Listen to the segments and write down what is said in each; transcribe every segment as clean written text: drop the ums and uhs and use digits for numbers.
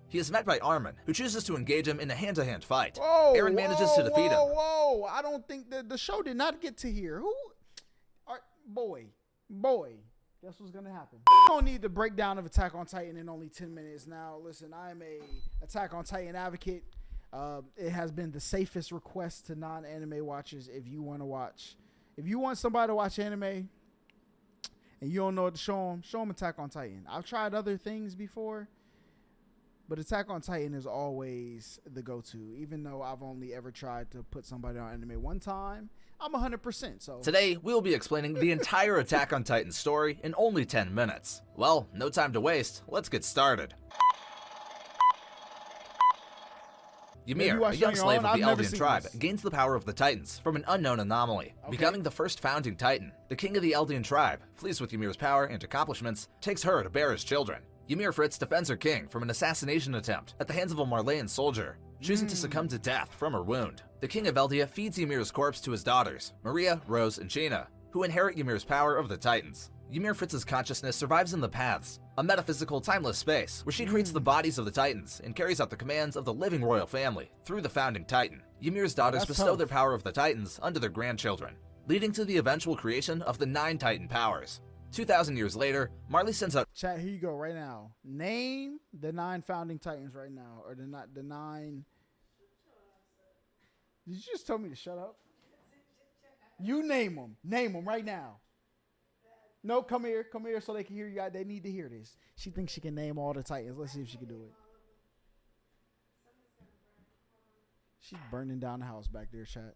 He is met by Armin, who chooses to engage him in a hand-to-hand fight. Whoa, Eren manages to defeat him. Whoa, I don't think the show did not get to here. Boy, guess what's gonna happen? You don't need the breakdown of Attack on Titan in only 10 minutes. Now, listen, I am a Attack on Titan advocate. It has been the safest request to non-anime watchers. If you want somebody to watch anime and you don't know what to show them Attack on Titan. I've tried other things before, but Attack on Titan is always the go-to. Even though I've only ever tried to put somebody on anime one time, I'm 100%. So today, we'll be explaining the entire Attack on Titan story in only 10 minutes. Well, no time to waste. Let's get started. Ymir, a young slave of the Eldian tribe, gains the power of the Titans from an unknown anomaly, becoming the first founding Titan. The king of the Eldian tribe, pleased with Ymir's power and accomplishments, takes her to bear his children. Ymir Fritz defends her king from an assassination attempt at the hands of a Marleyan soldier, choosing to succumb to death from her wound. The king of Eldia feeds Ymir's corpse to his daughters, Maria, Rose, and Sheena, who inherit Ymir's power of the Titans. Ymir Fritz's consciousness survives in the Paths, a metaphysical, timeless space where she creates the bodies of the Titans and carries out the commands of the living royal family through the founding Titan. Ymir's daughters bestow their power of the Titans unto their grandchildren, leading to the eventual creation of the 9 Titan powers. 2,000 years later, Marley sends out— Chat, here you go right now. Name the 9 founding Titans right now, or the 9. Did you just tell me to shut up? You name them. Name them right now. No, come here so they can hear you. They need to hear this. She thinks she can name all the Titans. Let's see if she can do it. She's burning down the house back there, chat.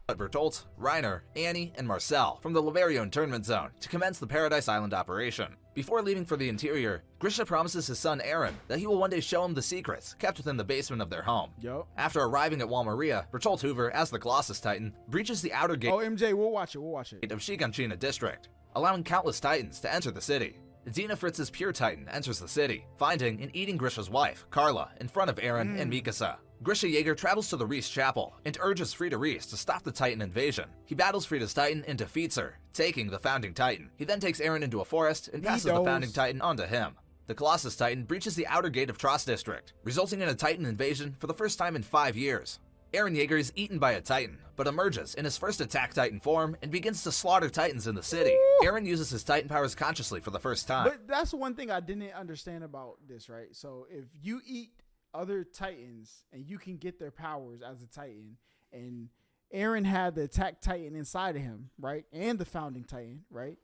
Bertolt, Reiner, Annie, and Marcel from the Laverio internment zone to commence the Paradise Island operation. Before leaving for the interior, Grisha promises his son Eren that he will one day show him the secrets kept within the basement of their home. After arriving at Wall Maria, Bertolt Hoover, as the Colossus Titan, breaches the outer gate MJ, we'll watch it. of Shiganshina district, allowing countless Titans to enter the city. Dina Fritz's pure Titan enters the city, finding and eating Grisha's wife, Carla, in front of Eren and Mikasa. Grisha Jaeger travels to the Reese Chapel and urges Frieda Reese to stop the Titan invasion. He battles Frieda's Titan and defeats her, taking the founding Titan. He then takes Eren into a forest and passes the founding Titan onto him. The Colossus Titan breaches the outer gate of Trost district, resulting in a Titan invasion for the first time in 5 years. Eren Jaeger is eaten by a Titan, but emerges in his first Attack Titan form and begins to slaughter Titans in the city. Eren uses his Titan powers consciously for the first time. But that's one thing I didn't understand about this, right? So if you eat other Titans and you can get their powers as a Titan, and Eren had the Attack Titan inside of him, right? And the founding Titan, right?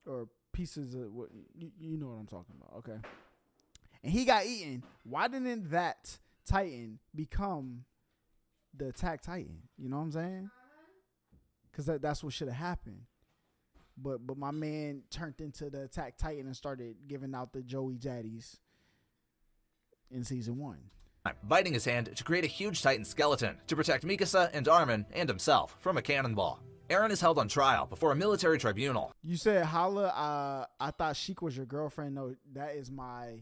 Or pieces of what you know what I'm talking about, okay? And he got eaten. Why didn't that Titan become the Attack Titan? You know what I'm saying? Because that's what should have happened. But my man turned into the Attack Titan and started giving out the Joey Jaddies in season 1. Biting his hand to create a huge Titan skeleton to protect Mikasa and Armin and himself from a cannonball. Eren is held on trial before a military tribunal. You said Holla, I thought Sheik was your girlfriend. No, that is my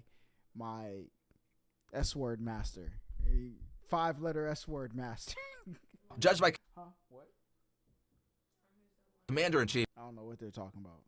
S-word master. 5-letter S-word master. Judged by What? Commander-in-Chief I don't know what they're talking about.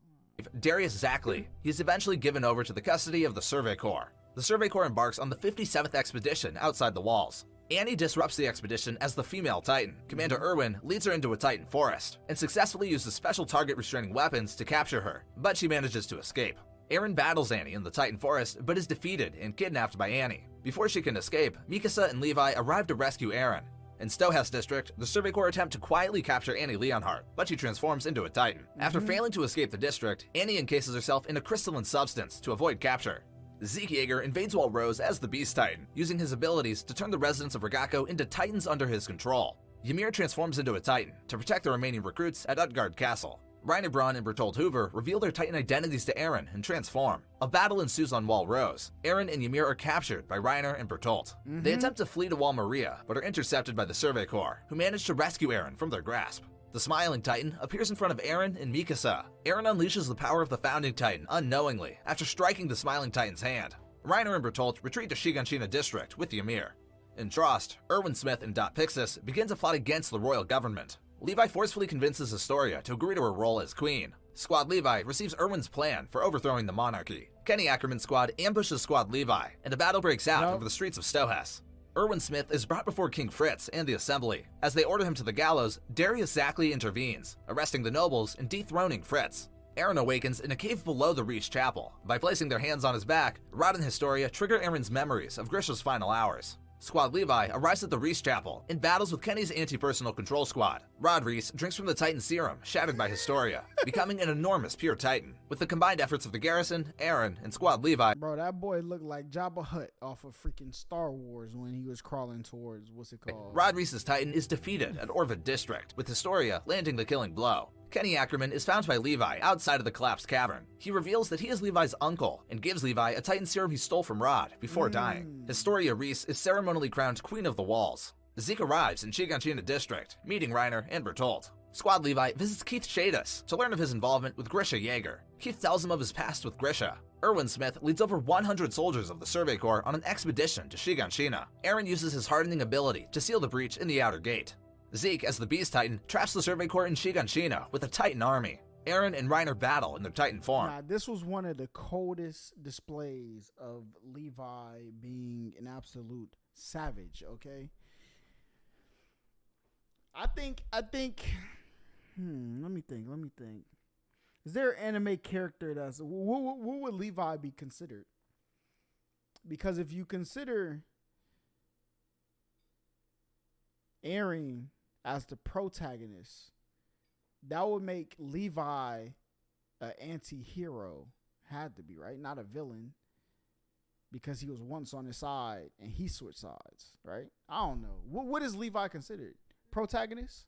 Darius Zackley, he is eventually given over to the custody of the Survey Corps. The Survey Corps embarks on the 57th expedition outside the walls. Annie disrupts the expedition as the female Titan. Commander Erwin leads her into a Titan forest and successfully uses special target restraining weapons to capture her, but she manages to escape. Eren battles Annie in the Titan forest, but is defeated and kidnapped by Annie. Before she can escape, Mikasa and Levi arrive to rescue Eren. In Stohouse District, the Survey Corps attempt to quietly capture Annie Leonhardt, but she transforms into a Titan. After failing to escape the district, Annie encases herself in a crystalline substance to avoid capture. Zeke Jaeger invades Wall Rose as the Beast Titan, using his abilities to turn the residents of Ragako into Titans under his control. Ymir transforms into a Titan to protect the remaining recruits at Utgard Castle. Reiner Braun and Bertolt Hoover reveal their Titan identities to Eren and transform. A battle ensues on Wall Rose. Eren and Ymir are captured by Reiner and Bertolt. They attempt to flee to Wall Maria, but are intercepted by the Survey Corps, who manage to rescue Eren from their grasp. The Smiling Titan appears in front of Eren and Mikasa. Eren unleashes the power of the Founding Titan unknowingly after striking the Smiling Titan's hand. Reiner and Bertolt retreat to Shiganshina district with Ymir. In Trost, Erwin Smith and Dot Pixis begin to plot against the royal government. Levi forcefully convinces Astoria to agree to her role as queen. Squad Levi receives Erwin's plan for overthrowing the monarchy. Kenny Ackerman's squad ambushes Squad Levi, and a battle breaks out over the streets of Stohess. Erwin Smith is brought before King Fritz and the Assembly. As they order him to the gallows, Darius Zackley intervenes, arresting the nobles and dethroning Fritz. Aaron awakens in a cave below the Reach Chapel. By placing their hands on his back, Rod and Historia trigger Aaron's memories of Grisha's final hours. Squad Levi arrives at the Reese Chapel and battles with Kenny's anti-personal control squad. Rod Reese drinks from the Titan serum, shattered by Historia, becoming an enormous pure Titan. With the combined efforts of the Garrison, Aaron, and Squad Levi, Bro, that boy looked like Jabba Hutt off of freaking Star Wars when he was crawling towards, what's it called? Rod Reese's Titan is defeated at Orvid District, with Historia landing the killing blow. Kenny Ackerman is found by Levi outside of the collapsed cavern. He reveals that he is Levi's uncle and gives Levi a Titan serum he stole from Rod before dying. Historia Reese is ceremonially crowned Queen of the Walls. Zeke arrives in Shiganshina District, meeting Reiner and Bertolt. Squad Levi visits Keith Shadis to learn of his involvement with Grisha Jaeger. Keith tells him of his past with Grisha. Erwin Smith leads over 100 soldiers of the Survey Corps on an expedition to Shiganshina. Aaron uses his hardening ability to seal the breach in the outer gate. Zeke, as the Beast Titan, traps the Survey Corps in Shiganshina with a Titan army. Aaron and Reiner battle in their Titan form. Nah, this was one of the coldest displays of Levi being an absolute savage, okay? I think, let me think. Is there an anime character that's, what would Levi be considered? Because if you consider Aaron as the protagonist, that would make Levi an anti-hero. Had to be, right? Not a villain. Because he was once on his side and he switched sides, right? I don't know. What is Levi considered? Protagonist?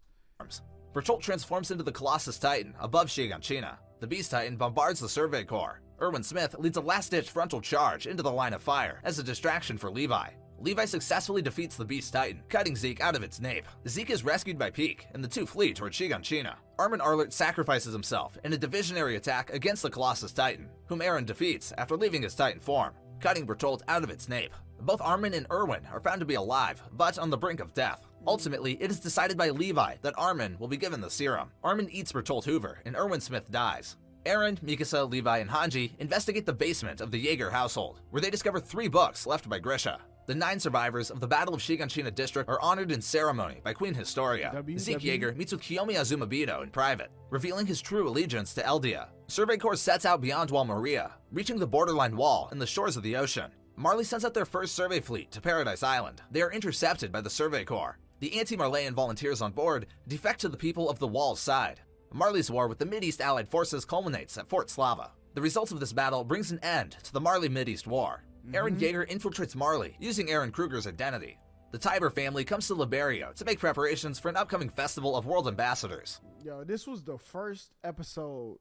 Bertolt transforms into the Colossus Titan above Shiganshina. The Beast Titan bombards the Survey Corps. Erwin Smith leads a last-ditch frontal charge into the line of fire as a distraction for Levi. Levi successfully defeats the Beast Titan, cutting Zeke out of its nape. Zeke is rescued by Peak, and the two flee toward Shiganshina. Armin Arlert sacrifices himself in a divisionary attack against the Colossus Titan, whom Aaron defeats after leaving his Titan form, cutting Bertolt out of its nape. Both Armin and Erwin are found to be alive, but on the brink of death. Ultimately, it is decided by Levi that Armin will be given the serum. Armin eats Bertolt Hoover, and Erwin Smith dies. Aaron, Mikasa, Levi, and Hanji investigate the basement of the Jaeger household, where they discover 3 books left by Grisha. The 9 survivors of the Battle of Shiganshina District are honored in ceremony by Queen Historia. Zeke Jaeger meets with Kiyomi Azumabito in private, revealing his true allegiance to Eldia. Survey Corps sets out beyond Wall Maria, reaching the borderline wall and the shores of the ocean. Marley sends out their first survey fleet to Paradise Island. They are intercepted by the Survey Corps. The anti-Marleyan volunteers on board defect to the people of the Wall's side. Marley's war with the Mideast Allied forces culminates at Fort Slava. The results of this battle brings an end to the Marley-Mideast War. Aaron Jaeger infiltrates Marley using Aaron Kruger's identity. The Tiber family comes to Liberio to make preparations for an upcoming festival of world ambassadors. Yo, this was the first episode,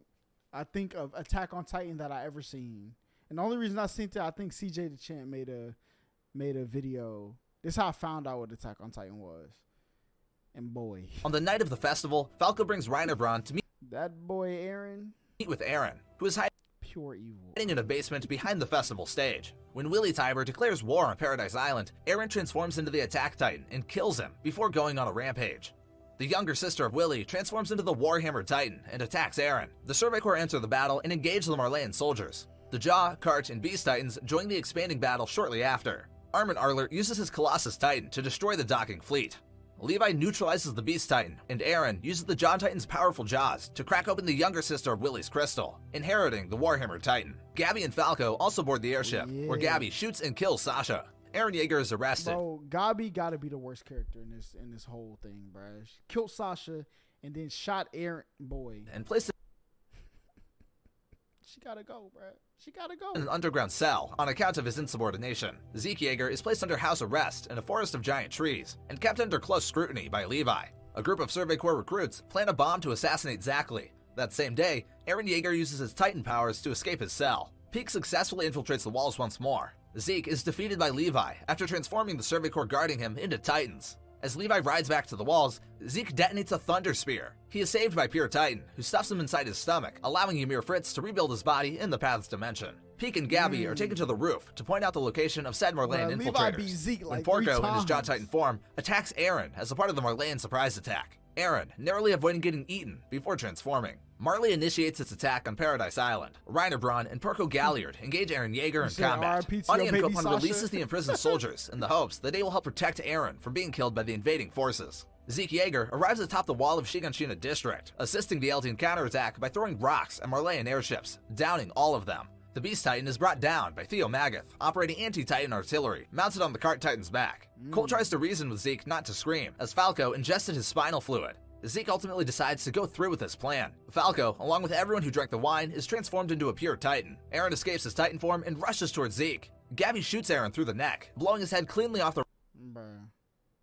I think, of Attack on Titan that I ever seen. And the only reason I seen it, I think CJ the Champ made a video. This is how I found out what Attack on Titan was. And boy. On the night of the festival, Falco brings Reiner Braun to meet that boy Aaron. Meet with Aaron, who is hiding pure evil. In a basement behind the festival stage. When Willie Tiber declares war on Paradise Island, Aaron transforms into the Attack Titan and kills him before going on a rampage. The younger sister of Willie transforms into the Warhammer Titan and attacks Aaron. The Survey Corps enter the battle and engage the Marleyan soldiers. The Jaw, Cart, and Beast Titans join the expanding battle shortly after. Armin Arler uses his Colossus Titan to destroy the docking fleet. Levi neutralizes the Beast Titan, and Aaron uses the Jaw Titan's powerful jaws to crack open the younger sister of Willie's crystal, inheriting the Warhammer Titan. Gabby and Falco also board the airship, where Gabby shoots and kills Sasha. Aaron Jaeger is arrested. Bro, Gabby gotta be the worst character in this whole thing, bruh. She killed Sasha and then shot Aaron, boy. And placed She gotta go, bruh. She gotta go. in an underground cell on account of his insubordination. Zeke Jaeger is placed under house arrest in a forest of giant trees and kept under close scrutiny by Levi. A group of Survey Corps recruits plan a bomb to assassinate Zackley. That same day, Aaron Jaeger uses his Titan powers to escape his cell. Peak successfully infiltrates the walls once more. Zeke is defeated by Levi after transforming the Survey Corps guarding him into Titans. As Levi rides back to the walls, Zeke detonates a Thunder Spear. He is saved by Pure Titan, who stuffs him inside his stomach, allowing Ymir Fritz to rebuild his body in the Path's dimension. Peak and Gabby are taken to the roof to point out the location of said Marleyan infiltrators. Levi beat Zeke like when Porco, 3 in his Jaw times. Titan form, attacks Aaron as a part of the Marleyan surprise attack. Eren, narrowly avoiding getting eaten before transforming. Marley initiates its attack on Paradise Island. Reinerbraun and Perko Galliard engage Eren Yeager in combat. RIP to Ani your and baby Kopan Sasha. releases the imprisoned soldiers in the hopes that they will help protect Eren from being killed by the invading forces. Zeke Yeager arrives atop the wall of Shiganshina district, assisting the Eldian counterattack by throwing rocks at Marleyan airships, downing all of them. The Beast Titan is brought down by Theo Magath, operating anti-Titan artillery, mounted on the cart Titan's back. Cole tries to reason with Zeke not to scream, as Falco ingested his spinal fluid. Zeke ultimately decides to go through with his plan. Falco, along with everyone who drank the wine, is transformed into a pure Titan. Eren escapes his Titan form and rushes towards Zeke. Gabby shoots Eren through the neck, blowing his head cleanly off the Bruh.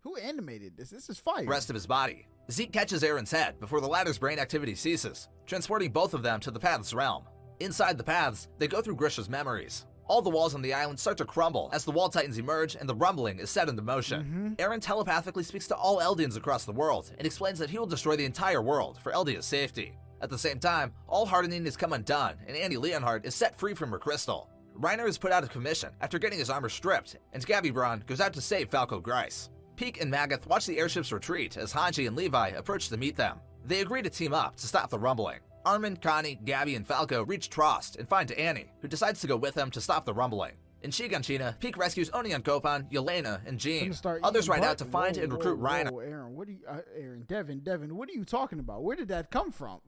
Who animated this? This is fire. rest of his body. Zeke catches Eren's head before the latter's brain activity ceases, transporting both of them to the Path's realm. Inside the Paths, they go through Grisha's memories. All the walls on the island start to crumble as the Wall Titans emerge and the rumbling is set into motion. Eren telepathically speaks to all Eldians across the world and explains that he will destroy the entire world for Eldia's safety. At the same time, all hardening has come undone and Annie Leonhardt is set free from her crystal. Reiner is put out of commission after getting his armor stripped, and Gabby Braun goes out to save Falco Grice. Peak and Magath watch the airships retreat as Hanji and Levi approach to meet them. They agree to team up to stop the rumbling. Armin, Connie, Gabby, and Falco reach Trost and find Annie, who decides to go with them to stop the rumbling. In Shiganshina, Peak rescues Onion Kopan, Yelena, and Jean. Others ride out to find and recruit Reiner. Eren, what do you, Devin, what are you talking about? Where did that come from?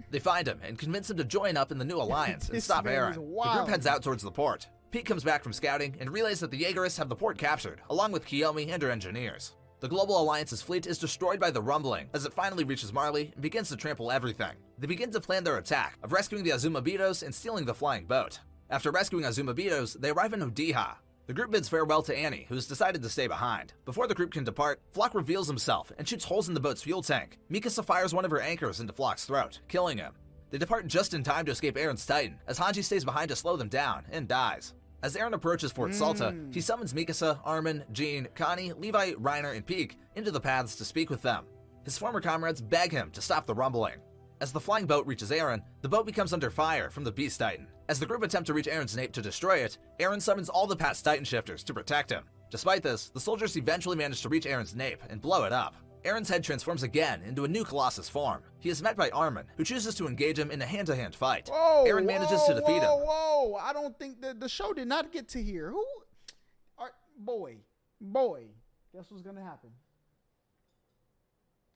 They find him and convince him to join up in the new alliance and This stop man Eren. is The wild. group heads out towards the port. Pete comes back from scouting and relays that the Jaegerists have the port captured, along with Kiyomi and her engineers. The Global Alliance's fleet is destroyed by the rumbling as it finally reaches Marley and begins to trample everything. They begin to plan their attack of rescuing the Azumabitos and stealing the flying boat. After rescuing Azumabitos, they arrive in Odiha. The group bids farewell to Annie, who has decided to stay behind. Before the group can depart, Flock reveals himself and shoots holes in the boat's fuel tank. Mikasa fires one of her anchors into Flock's throat, killing him. They depart just in time to escape Eren's Titan, as Hanji stays behind to slow them down and dies. As Eren approaches Fort Salta, he summons Mikasa, Armin, Jean, Connie, Levi, Reiner, and Peak into the Paths to speak with them. His former comrades beg him to stop the rumbling. As the flying boat reaches Eren, the boat becomes under fire from the Beast Titan. As the group attempt to reach Eren's nape to destroy it, Eren summons all the Path's Titan shifters to protect him. Despite this, the soldiers eventually manage to reach Eren's nape and blow it up. Eren's head transforms again into a new Colossus form. He is met by Armin, who chooses to engage him in a hand-to-hand fight. Eren manages to defeat him. Whoa! I don't think the show did not get to here. Who? Boy. Guess what's gonna happen?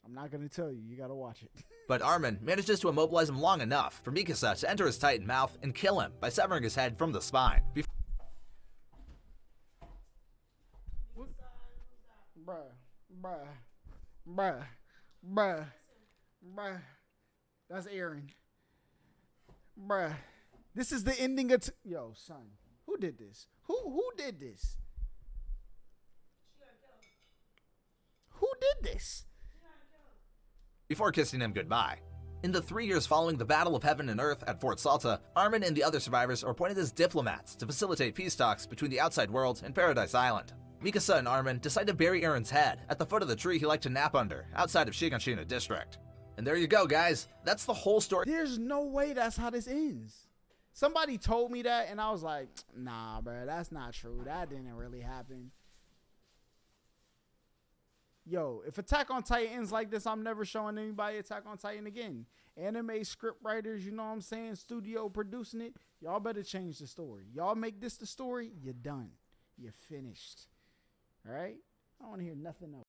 I'm not gonna tell you. You gotta watch it. But Armin manages to immobilize him long enough for Mikasa to enter his Titan mouth and kill him by severing his head from the spine. Bruh. That's Eren. Bruh. This is the ending of yo, son. Who did this? Who did this? Who did this? Before kissing him goodbye. In the 3 years following the Battle of Heaven and Earth at Fort Salta, Armin and the other survivors are appointed as diplomats to facilitate peace talks between the outside world and Paradise Island. Mikasa and Armin decide to bury Eren's head at the foot of the tree he liked to nap under, outside of Shiganshina district. And there you go, guys. That's the whole story. There's no way that's how this ends. Somebody told me that, and I was like, nah, bro, that's not true. That didn't really happen. Yo, if Attack on Titan ends like this, I'm never showing anybody Attack on Titan again. Anime script writers, you know what I'm saying, studio producing it, y'all better change the story. Y'all make this the story, you're done. You're finished. All right? I don't want to hear nothing else.